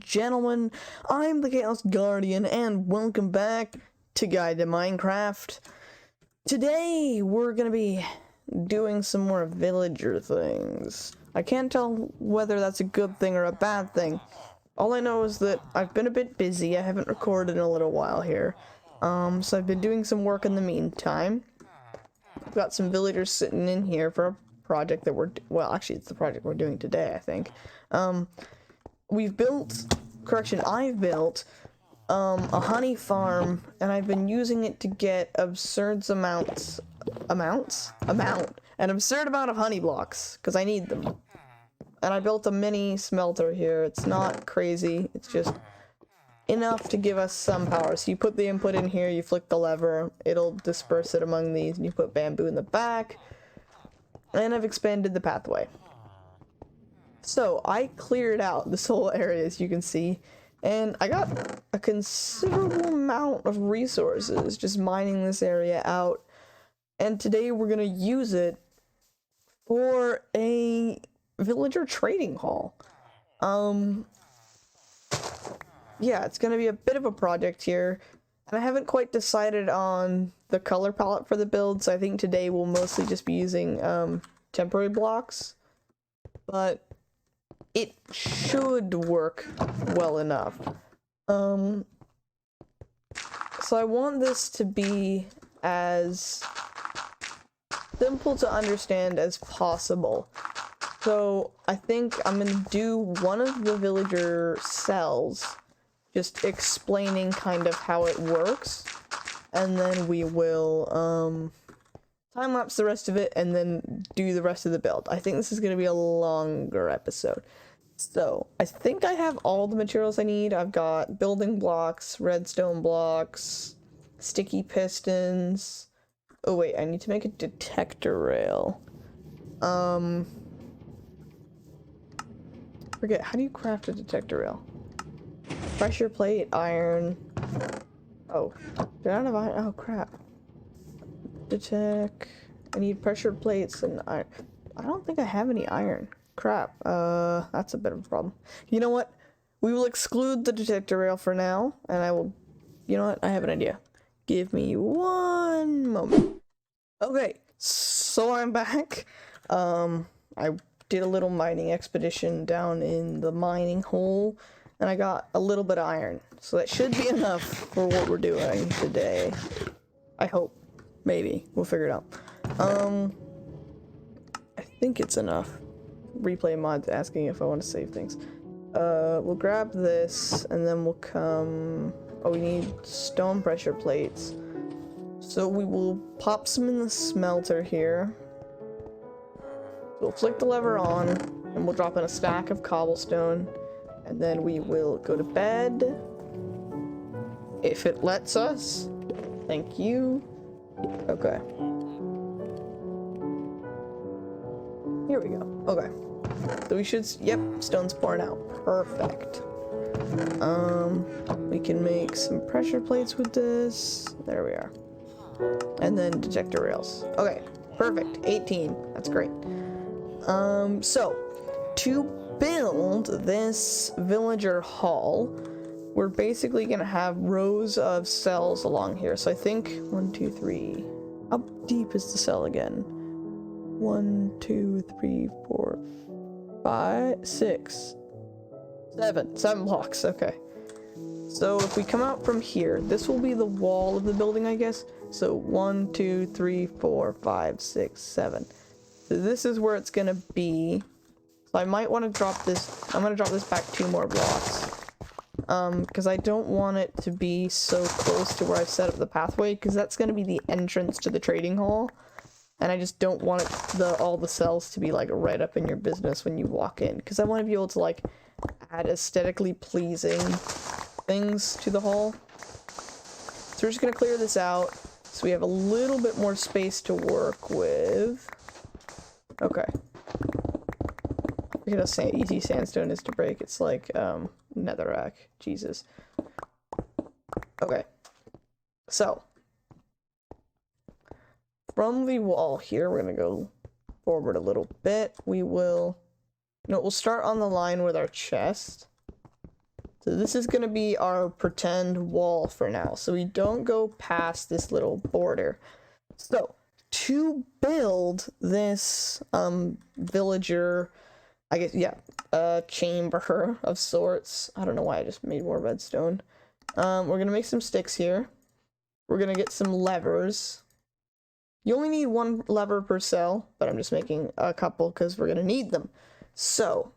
gentlemen, I'm the Chaos Guardian, and welcome back to Guide to Minecraft. Today, we're gonna be doing some more villager things. I can't tell whether that's a good thing or a bad thing. All I know is that I've been a bit busy. I haven't recorded in a little while here. So I've been doing some work in the meantime. I've got some villagers sitting in here for a project that well, actually, it's the project we're doing today, I think. I've built a honey farm, and I've been using it to get an absurd amount of honey blocks, because I need them. And I built a mini smelter here. It's not crazy, it's just enough to give us some power. So you put the input in here, you flick the lever, it'll disperse it among these, and you put bamboo in the back. And I've expanded the pathway. So I cleared out this whole area, as you can see, and I got a considerable amount of resources just mining this area out. And today we're gonna use it for a villager trading hall. Yeah, it's gonna be a bit of a project here, and I haven't quite decided on the color palette for the build, so I think today we'll mostly just be using temporary blocks, but it should work well enough. So I want this to be as simple to understand as possible. So I think I'm gonna do one of the villager cells, just explaining kind of how it works, and then we will time-lapse the rest of it and then do the rest of the build. I think this is going to be a longer episode. So I think I have all the materials I need. I've got building blocks, redstone blocks, sticky pistons. Oh wait, I need to make a detector rail. Forget, how do you craft a detector rail? Pressure plate, iron. Oh, did I not have iron? Oh crap. Detect. I need pressure plates and iron. I don't think I have any iron. Crap. That's a bit of a problem. You know what? We will exclude the detector rail for now, and I will. You know what? I have an idea. Give me one moment. Okay, so I'm back. I did a little mining expedition down in the mining hole, and I got a little bit of iron. So that should be enough for what we're doing today. I hope. Maybe. We'll figure it out. I think it's enough. Replay mods asking if I want to save things. We'll grab this, and then we'll come... Oh, we need stone pressure plates. So we will pop some in the smelter here. We'll flick the lever on, and we'll drop in a stack of cobblestone, and then we will go to bed. If it lets us. Thank you. Okay. Here we go. Okay. So we should... Yep, stone's pouring out. Perfect. We can make some pressure plates with this. There we are. And then detector rails. Okay. Perfect. 18. That's great. So, to build this villager hall, we're basically gonna have rows of cells along here. So I think 1, 2, 3. How deep is the cell again? 1, 2, 3, 4, 5, 6, 7. 7 blocks. Okay. So if we come out from here, this will be the wall of the building, I guess. So 1, 2, 3, 4, 5, 6, 7. So this is where it's gonna be. So I might want to drop this. I'm gonna drop this back 2 more blocks. Because I don't want it to be so close to where I've set up the pathway, because that's going to be the entrance to the trading hall, and I just don't want all the cells to be like right up in your business when you walk in, because I want to be able to like add aesthetically pleasing things to the hall. So we're just going to clear this out so we have a little bit more space to work with. Okay. Look at how easy sandstone is to break. It's like netherrack. Jesus. Okay. So from the wall here, we're gonna go forward a little bit. We'll start on the line with our chest. So this is going to be our pretend wall for now. So we don't go past this little border. So to build this villager, I guess, yeah, chamber of sorts. I don't know why I just made more redstone. We're going to make some sticks here. We're going to get some levers. You only need one lever per cell, but I'm just making a couple because we're going to need them. So,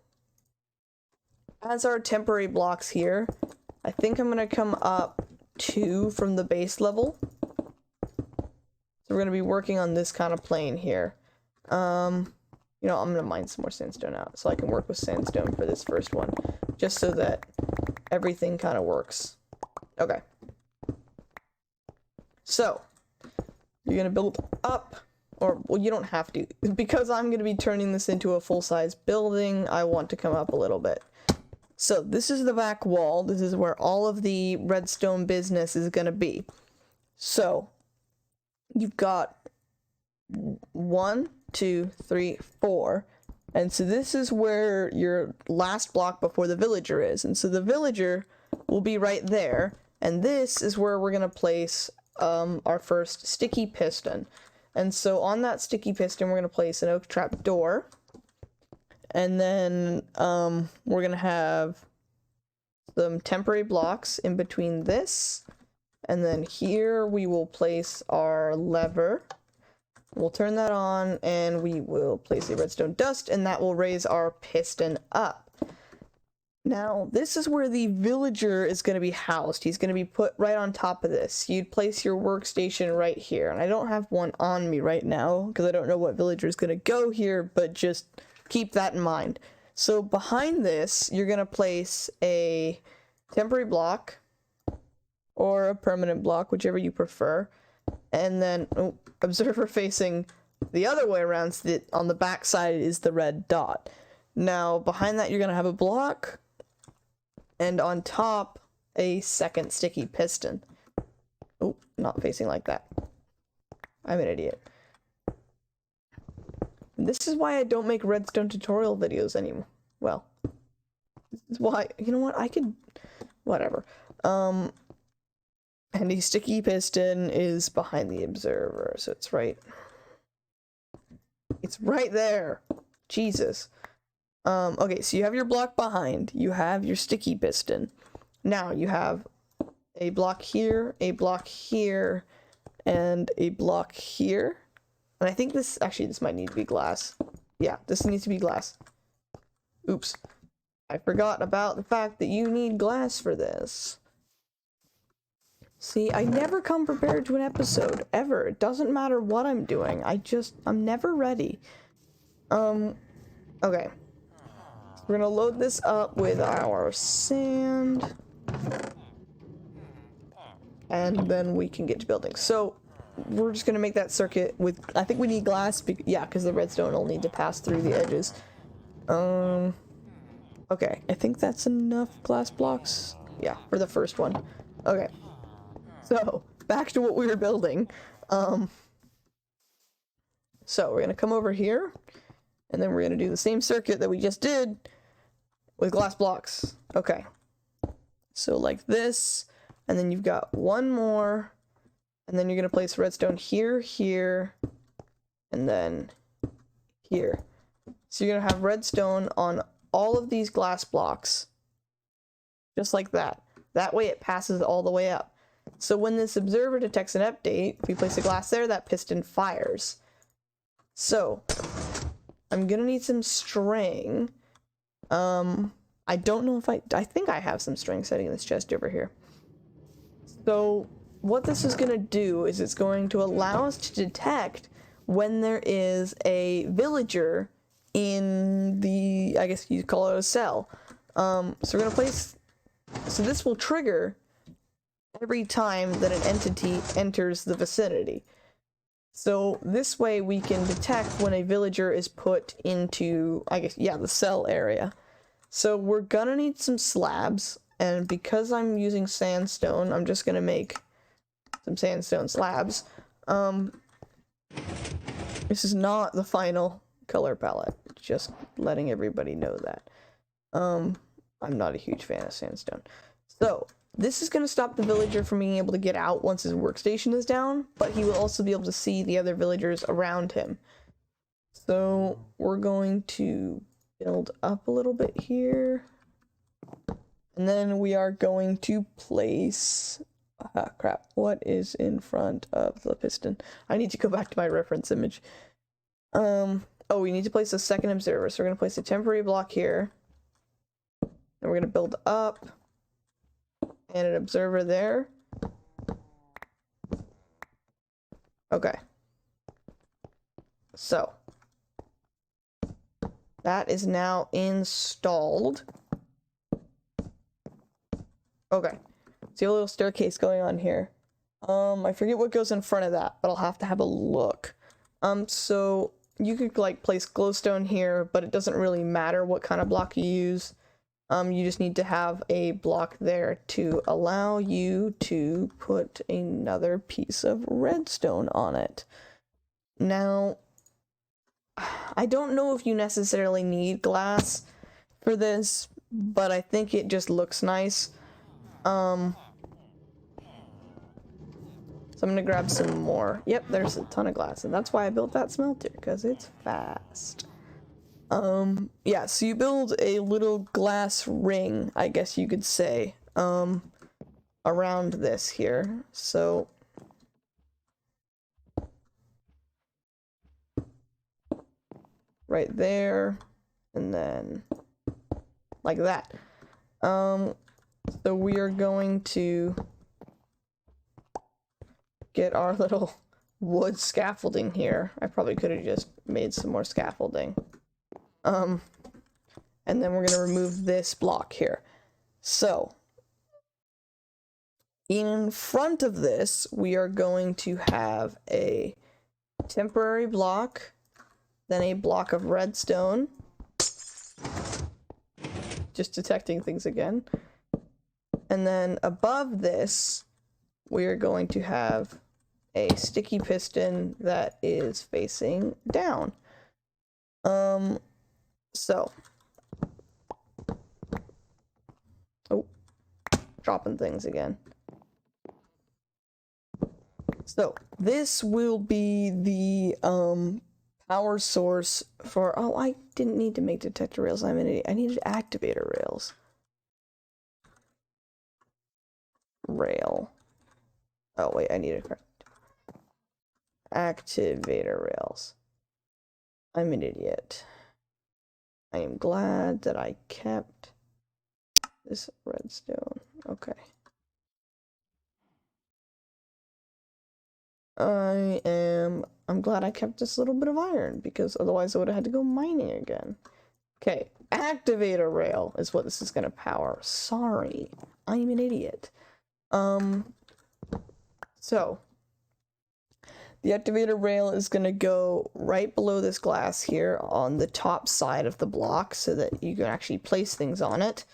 as our temporary blocks here, I think I'm going to come up 2 from the base level. So we're going to be working on this kind of plane here. You know, I'm going to mine some more sandstone out so I can work with sandstone for this first one, just so that everything kind of works. Okay. So, you're going to build up, or, well, you don't have to. Because I'm going to be turning this into a full-size building, I want to come up a little bit. So, this is the back wall. This is where all of the redstone business is going to be. So, you've got 1, 2, 3, 4. And so this is where your last block before the villager is. And so the villager will be right there. And this is where we're going to place our first sticky piston. And so on that sticky piston, we're going to place an oak trap door. And then we're going to have some temporary blocks in between this. And then here we will place our lever. We'll turn that on and we will place a redstone dust, and that will raise our piston up. Now, this is where the villager is going to be housed. He's going to be put right on top of this. You'd place your workstation right here. And I don't have one on me right now because I don't know what villager is going to go here, but just keep that in mind. So behind this, you're going to place a temporary block or a permanent block, whichever you prefer. And then observer facing the other way around, so that on the back side is the red dot. Now, behind that, you're going to have a block. And on top, a second sticky piston. Oh, not facing like that. I'm an idiot. And this is why I don't make redstone tutorial videos anymore. Well, this is why, you know what, I could, whatever. And the sticky piston is behind the observer, so it's right there. Jesus. Okay, so you have your block behind, you have your sticky piston. Now you have a block here, and a block here. And I think this might need to be glass. Yeah, this needs to be glass. Oops. I forgot about the fact that you need glass for this. See, I never come prepared to an episode, ever. It doesn't matter what I'm doing. I'm never ready. Okay. We're gonna load this up with our sand. And then we can get to building. So, we're just gonna make that circuit with, I think we need glass, yeah, because the redstone will need to pass through the edges. Okay, I think that's enough glass blocks. Yeah, for the first one. Okay. So, back to what we were building. So, we're going to come over here, and then we're going to do the same circuit that we just did with glass blocks. Okay. So, like this, and then you've got one more, and then you're going to place redstone here, here, and then here. So, you're going to have redstone on all of these glass blocks, just like that. That way it passes all the way up. So when this observer detects an update, if we place a glass there, that piston fires. So, I'm gonna need some string. I don't know if I think I have some string sitting in this chest over here. So, what this is gonna do is it's going to allow us to detect when there is a villager in the, I guess you'd call it a cell. So we're gonna place, so this will trigger every time that an entity enters the vicinity. So this way we can detect when a villager is put into, I guess, yeah, the cell area. So we're gonna need some slabs, and because I'm using sandstone, I'm just gonna make some sandstone slabs. This is not the final color palette, just letting everybody know that. I'm not a huge fan of sandstone. So this is going to stop the villager from being able to get out once his workstation is down, but he will also be able to see the other villagers around him. So we're going to build up a little bit here. And then we are going to place... crap. What is in front of the piston? I need to go back to my reference image. Oh, we need to place a second observer. So we're going to place a temporary block here. And we're going to build up. And an observer there. Okay. So. That is now installed. Okay. See a little staircase going on here. I forget what goes in front of that, but I'll have to have a look. So you could like place glowstone here, but it doesn't really matter what kind of block you use. You just need to have a block there to allow you to put another piece of redstone on it. Now, I don't know if you necessarily need glass for this, but I think it just looks nice. So I'm gonna grab some more. Yep, there's a ton of glass, and that's why I built that smelter, because it's fast. Yeah, so you build a little glass ring, I guess you could say, around this here. So right there, and then like that. So we are going to get our little wood scaffolding here. I probably could have just made some more scaffolding. And then we're going to remove this block here. So in front of this, we are going to have a temporary block, then a block of redstone. Just detecting things again. And then above this, we are going to have a sticky piston that is facing down. So. Oh, dropping things again. So, this will be the, power source for, oh, I didn't need to make detector rails, I'm an idiot. I needed activator rails. Rail. Oh, wait, I need a correct. Activator rails. I'm an idiot. I am glad that I kept this redstone. Okay. I'm glad I kept this little bit of iron, because otherwise I would have had to go mining again. Okay, activator rail is what this is going to power. Sorry, I'm an idiot. So the activator rail is going to go right below this glass here on the top side of the block so that you can actually place things on it.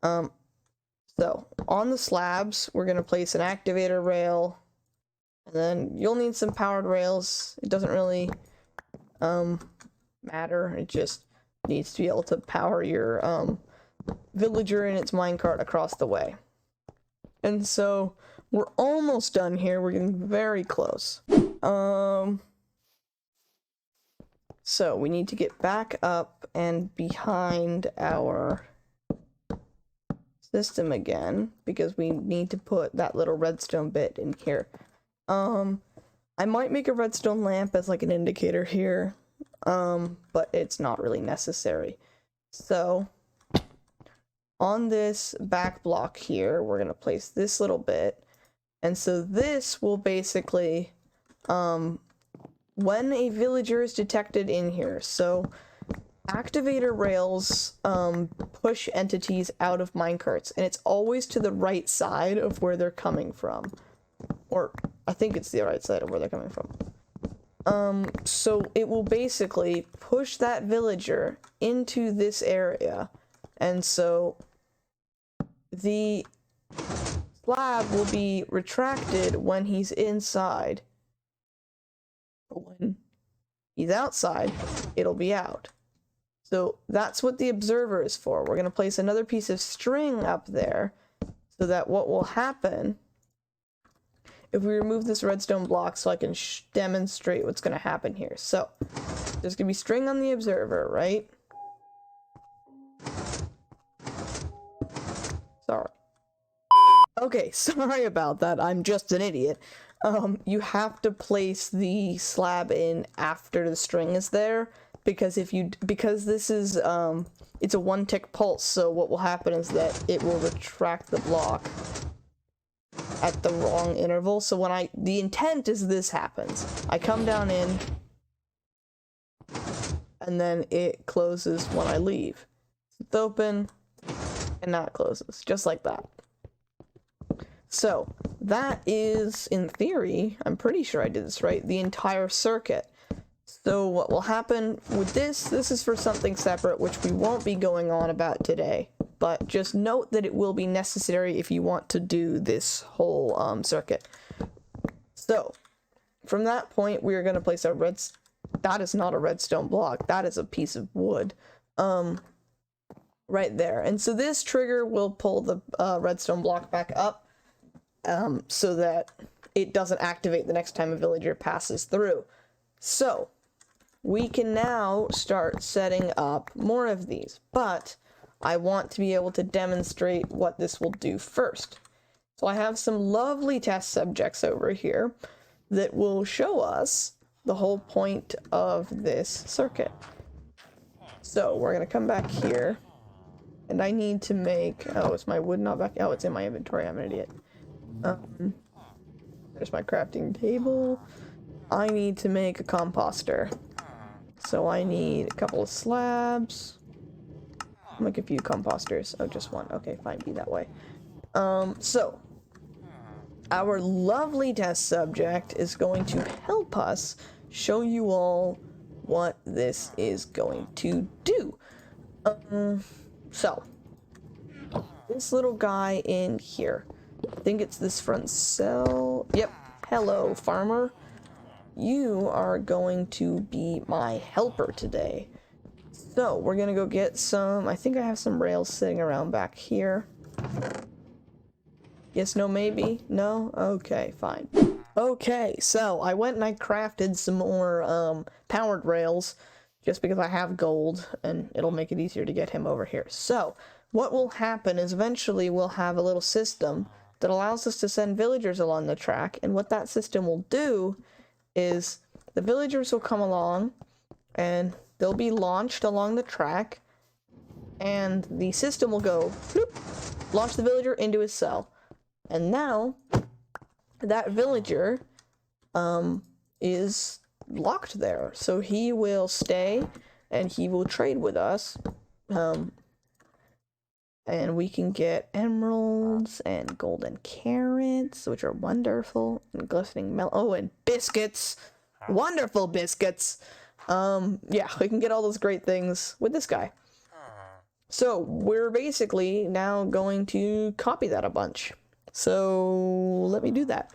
So on the slabs, we're going to place an activator rail, and then you'll need some powered rails. It doesn't really matter. It just needs to be able to power your villager and its minecart across the way. And so we're almost done here. We're getting very close. So we need to get back up and behind our system again, because we need to put that little redstone bit in here. I might make a redstone lamp as like an indicator here, but it's not really necessary. So on this back block here, we're going to place this little bit. And so this will basically, when a villager is detected in here, so activator rails push entities out of minecarts, and it's always to the right side of where they're coming from. Or I think it's the right side of where they're coming from. So it will basically push that villager into this area, and so the slab will be retracted when he's inside. But when he's outside, it'll be out. So that's what the observer is for. We're going to place another piece of string up there so that what will happen if we remove this redstone block, so I can demonstrate what's going to happen here. So there's going to be string on the observer, right? Sorry. Okay, sorry about that. I'm just an idiot. You have to place the slab in after the string is there, because this is it's a 1-tick pulse, so what will happen is that it will retract the block at the wrong interval. So when the intent is this happens. I come down in, and then it closes when I leave. It's open, and now it closes, just like that. So that is, in theory, I'm pretty sure I did this right, the entire circuit. So what will happen with this is for something separate, which we won't be going on about today. But just note that it will be necessary if you want to do this whole circuit. So, from that point, we are going to place our that is not a redstone block, that is a piece of wood. Right there. And so this trigger will pull the redstone block back up, so that it doesn't activate the next time a villager passes through. So, we can now start setting up more of these, but I want to be able to demonstrate what this will do first. So I have some lovely test subjects over here that will show us the whole point of this circuit. So we're going to come back here, and I need to make, oh, is my wood not back? Oh, it's in my inventory, I'm an idiot. There's my crafting table. I need to make a composter. So I need a couple of slabs. I'll make a few composters. Oh, just one. Okay, fine, be that way. So, our lovely test subject is going to help us show you all what this is going to do. So, this little guy in here. I think it's this front cell. Yep. Hello, farmer. You are going to be my helper today. So, we're gonna go get some, I think I have some rails sitting around back here. Yes, no, maybe? No? Okay, fine. Okay, so I went and I crafted some more powered rails, just because I have gold, and it'll make it easier to get him over here. So, what will happen is eventually we'll have a little system that allows us to send villagers along the track, and what that system will do is the villagers will come along, and they'll be launched along the track, and the system will go, bloop, launch the villager into his cell. And now, that villager is locked there. So he will stay, and he will trade with us. And we can get emeralds, and golden carrots, which are wonderful, and glistening melon. Oh, and biscuits! Wonderful biscuits! Yeah, we can get all those great things with this guy. So, we're basically now going to copy that a bunch. So, let me do that.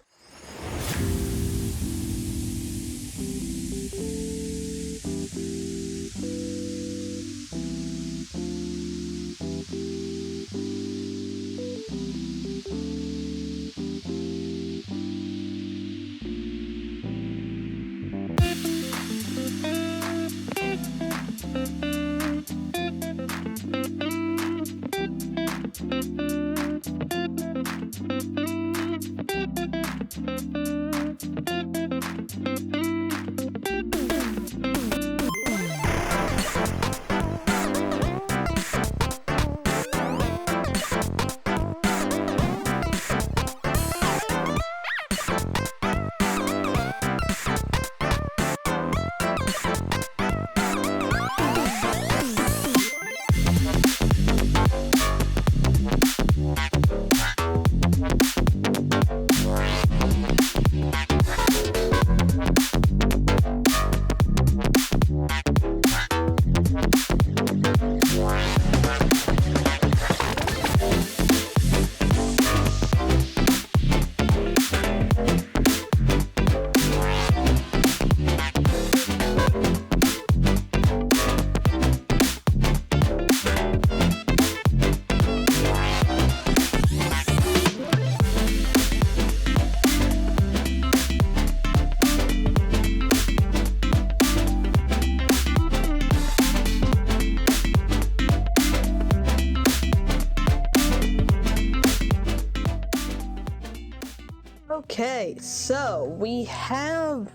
Okay, so we have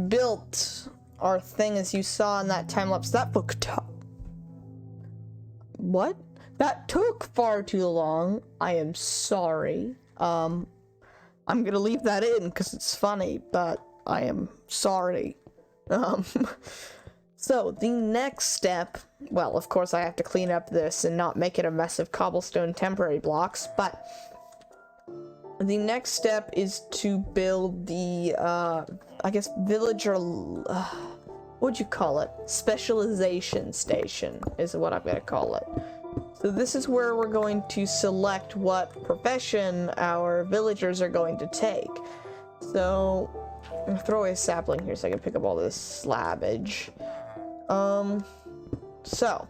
built our thing as you saw in that time lapse. That book what? That took far too long. I am sorry. I'm gonna leave that in because it's funny, but I am sorry. So the next step, well, of course I have to clean up this and not make it a mess of cobblestone temporary blocks, but the next step is to build the, I guess, villager, what'd you call it? Specialization station is what I'm gonna call it. So this is where we're going to select what profession our villagers are going to take. So, I'm gonna throw away a sapling here so I can pick up all this slabbage. So,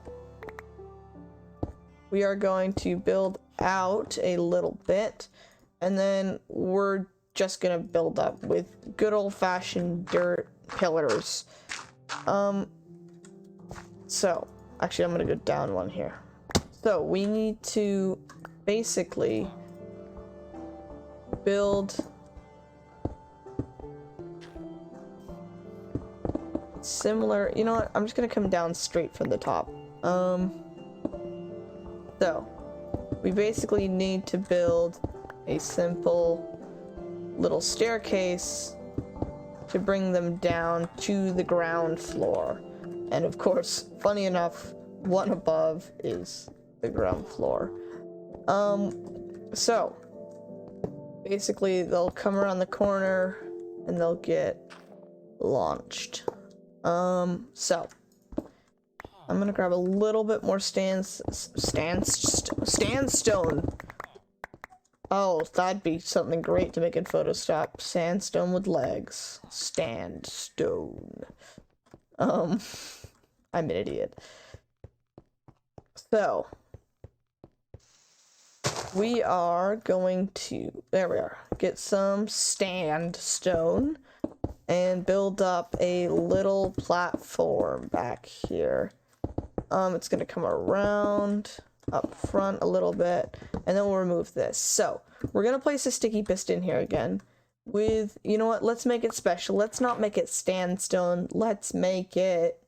we are going to build out a little bit, and then we're just gonna build up with good old-fashioned dirt pillars. So, actually I'm gonna go down one here. So, we need to basically build similar, you know what, I'm just gonna come down straight from the top. So we basically need to build a simple little staircase to bring them down to the ground floor, and of course, funny enough, one above is the ground floor. So basically they'll come around the corner and they'll get launched. So I'm gonna grab a little bit more sandstone. Oh, that'd be something great to make in Photoshop. Sandstone with legs. Sandstone. I'm an idiot. So we are going to, there we are, get some sandstone and build up a little platform back here. It's gonna come around up front a little bit, and then we'll remove this. So we're gonna place a sticky piston here again with, you know what, let's make it special. Let's not make it sandstone. Let's make it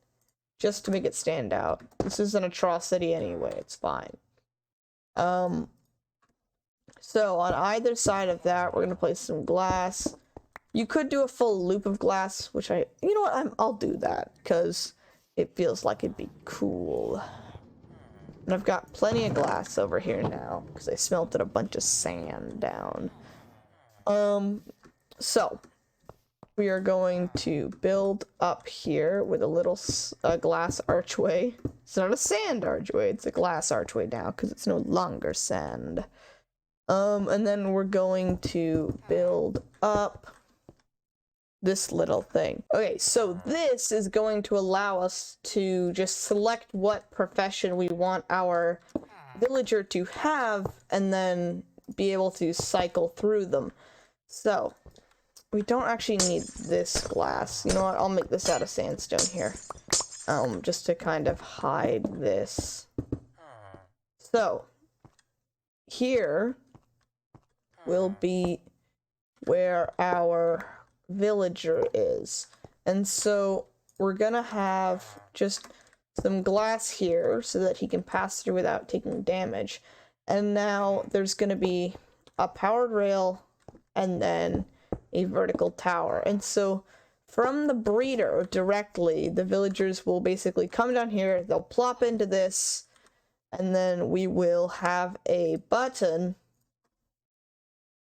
just to make it stand out. This is an atrocity anyway, it's fine. So on either side of that, we're gonna place some glass. You could do a full loop of glass, which you know what, I'll do that, because it feels like it'd be cool. And I've got plenty of glass over here now, because I smelted a bunch of sand down. So, we are going to build up here with a little glass archway. It's not a sand archway, it's a glass archway now, because it's no longer sand. And then we're going to build up this little thing. Okay, so this is going to allow us to just select what profession we want our villager to have and then be able to cycle through them. So we don't actually need this glass. You know what, I'll make this out of sandstone here, just to kind of hide this. So here will be where our villager is, and so we're gonna have just some glass here so that he can pass through without taking damage. And now there's gonna be a powered rail and then a vertical tower, and so from the breeder directly the villagers will basically come down here, they'll plop into this, and then we will have a button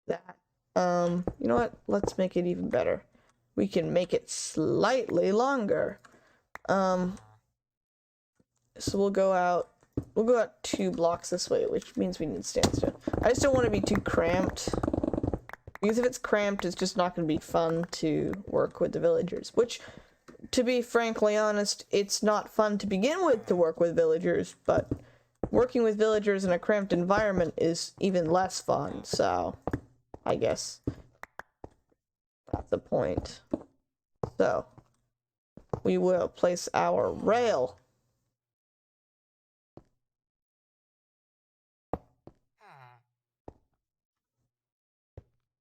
that you know what, let's make it even better. We can make it slightly longer. So we'll go out 2 blocks this way, which means we need sandstone. I just don't want to be too cramped, because if it's cramped, it's just not going to be fun to work with the villagers, which, to be frankly honest, it's not fun to begin with to work with villagers, but working with villagers in a cramped environment is even less fun, so I guess that's the point. So we will place our rail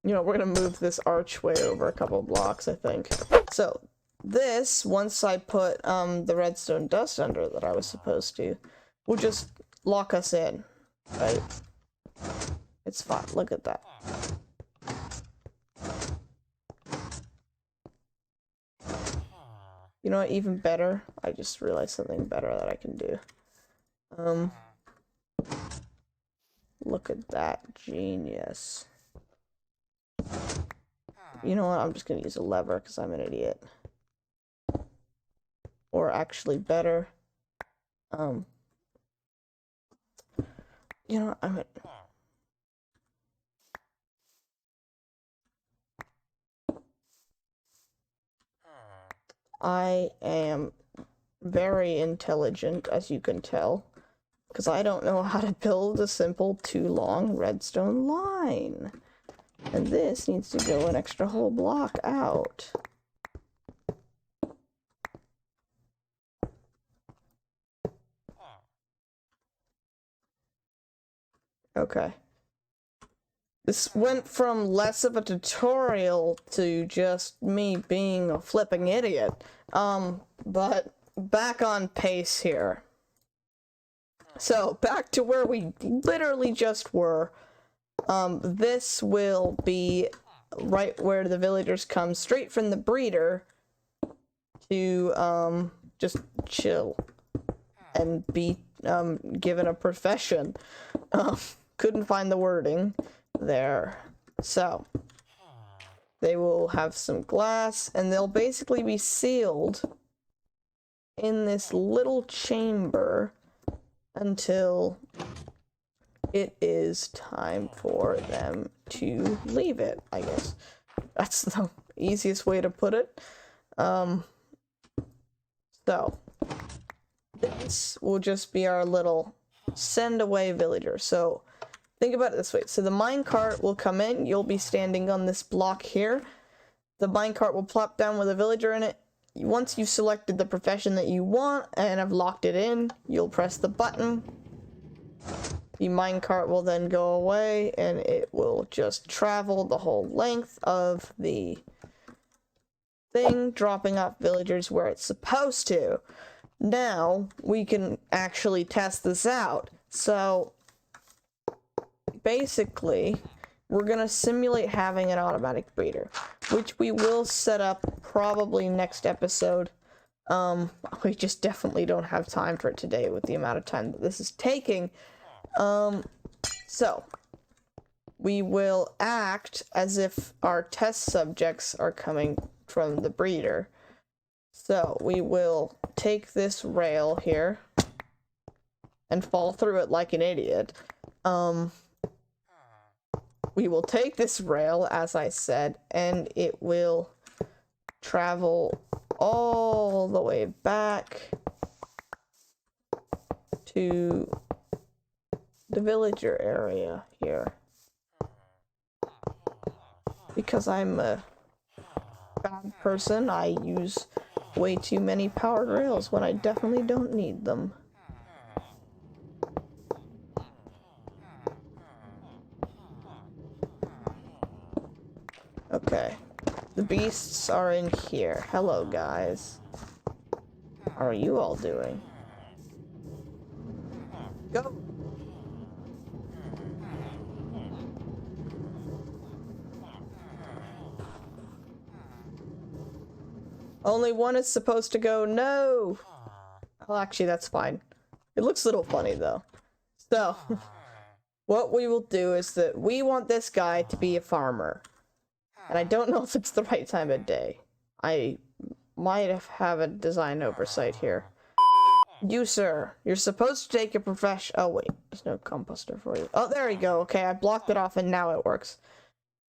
You know, we're gonna move this archway over a couple blocks, I think. So, this, once I put the redstone dust under that I was supposed to, will just lock us in, right? It's fine, look at that. You know what, even better? I just realized something better that I can do. Look at that, genius. You know what, I'm just gonna use a lever because I'm an idiot. Or actually better, you know, I am very intelligent, as you can tell, because I don't know how to build a simple too long redstone line. And this needs to go an extra whole block out. Okay. This went from less of a tutorial to just me being a flipping idiot. But back on pace here. So, back to where we literally just were. This will be right where the villagers come straight from the breeder to, just chill and be, given a profession. Couldn't find the wording there. So, they will have some glass, and they'll basically be sealed in this little chamber until it is time for them to leave it, I guess. That's the easiest way to put it. So, this will just be our little send away villager. So, think about it this way. So the minecart will come in, you'll be standing on this block here. The minecart will plop down with a villager in it. Once you've selected the profession that you want and have locked it in, you'll press the button. The minecart will then go away and it will just travel the whole length of the thing, dropping off villagers where it's supposed to. Now, we can actually test this out. So, basically, we're going to simulate having an automatic breeder, which we will set up probably next episode. We just definitely don't have time for it today with the amount of time that this is taking. So, we will act as if our test subjects are coming from the breeder. So, we will take this rail here and fall through it like an idiot. We will take this rail, as I said, and it will travel all the way back to the villager area here. Because I'm a bad person, I use way too many powered rails when I definitely don't need them. Okay, the beasts are in here. Hello, guys. How are you all doing? Go! Only one is supposed to go. No! Well, actually, that's fine. It looks a little funny, though. So, what we will do is that we want this guy to be a farmer. And I don't know if it's the right time of day. I might have a design oversight here. You, sir, you're supposed to take a profession. Oh, wait, there's no composter for you. Oh, there you go. Okay, I blocked it off and now it works.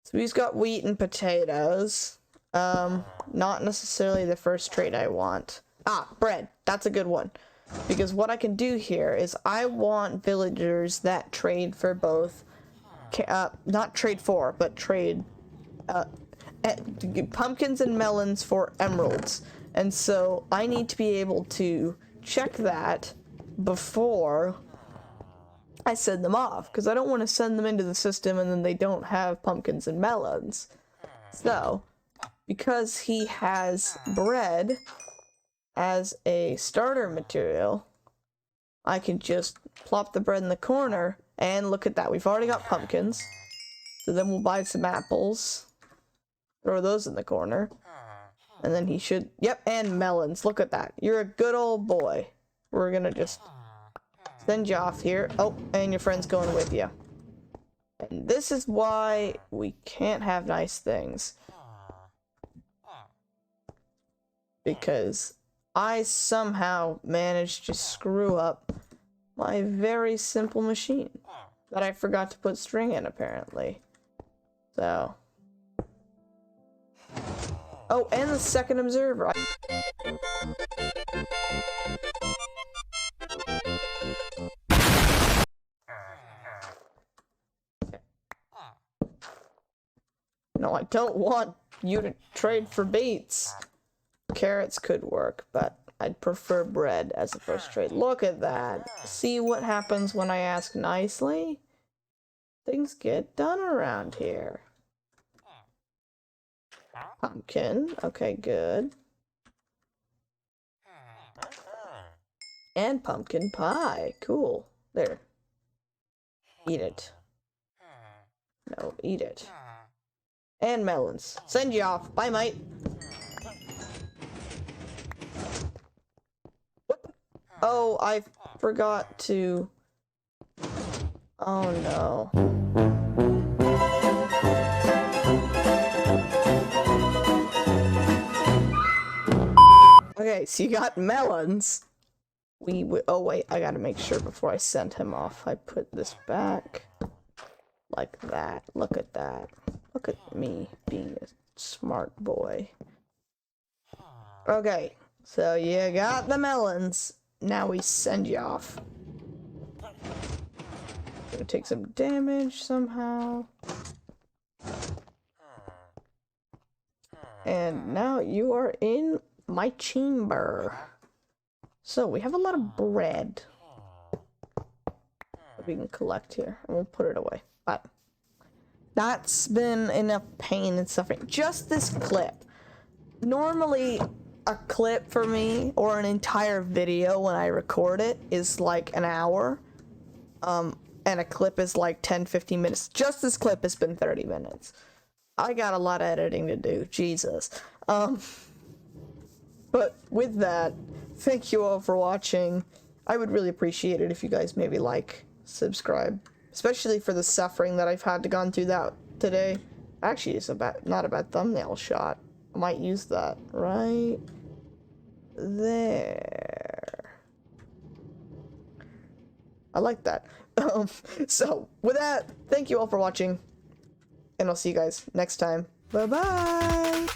So he's got wheat and potatoes. Not necessarily the first trait I want. Ah, bread. That's a good one. Because what I can do here is I want villagers that trade for both, not trade for, but trade pumpkins and melons for emeralds. And so I need to be able to check that before I send them off because I don't want to send them into the system and then they don't have pumpkins and melons. So, because he has bread as a starter material, I can just plop the bread in the corner and look at that. We've already got pumpkins. So then we'll buy some apples. Throw those in the corner. And then he should... Yep, and melons. Look at that. You're a good old boy. We're gonna just send you off here. Oh, and your friend's going with you. And this is why we can't have nice things. Because I somehow managed to screw up my very simple machine that I forgot to put string in, apparently. So... Oh, and the second observer. No, I don't want you to trade for beets. Carrots could work, but I'd prefer bread as a first trade. Look at that. See what happens when I ask nicely? Things get done around here. Pumpkin. Okay, good. And pumpkin pie. Cool. There. Eat it. No, eat it. And melons. Send you off. Bye, mate. What? Oh, I forgot to... Oh, no. Okay, so you got melons. Oh wait, I gotta make sure before I send him off. I put this back. Like that. Look at that. Look at me being a smart boy. Okay, so you got the melons. Now we send you off. Gonna take some damage somehow. And now you are in my chamber. So we have a lot of bread that we can collect here, and we'll put it away. But that's been enough pain and suffering. Just this clip. Normally, a clip for me, or an entire video when I record it, is like an hour. And a clip is like 10-15 minutes. Just this clip has been 30 minutes. I got a lot of editing to do. Jesus. But with that, thank you all for watching. I would really appreciate it if you guys maybe like, subscribe, especially for the suffering that I've had to gone through that today. Actually, it's not a bad thumbnail shot. I might use that right there. I like that. So with that, thank you all for watching, and I'll see you guys next time. Bye bye.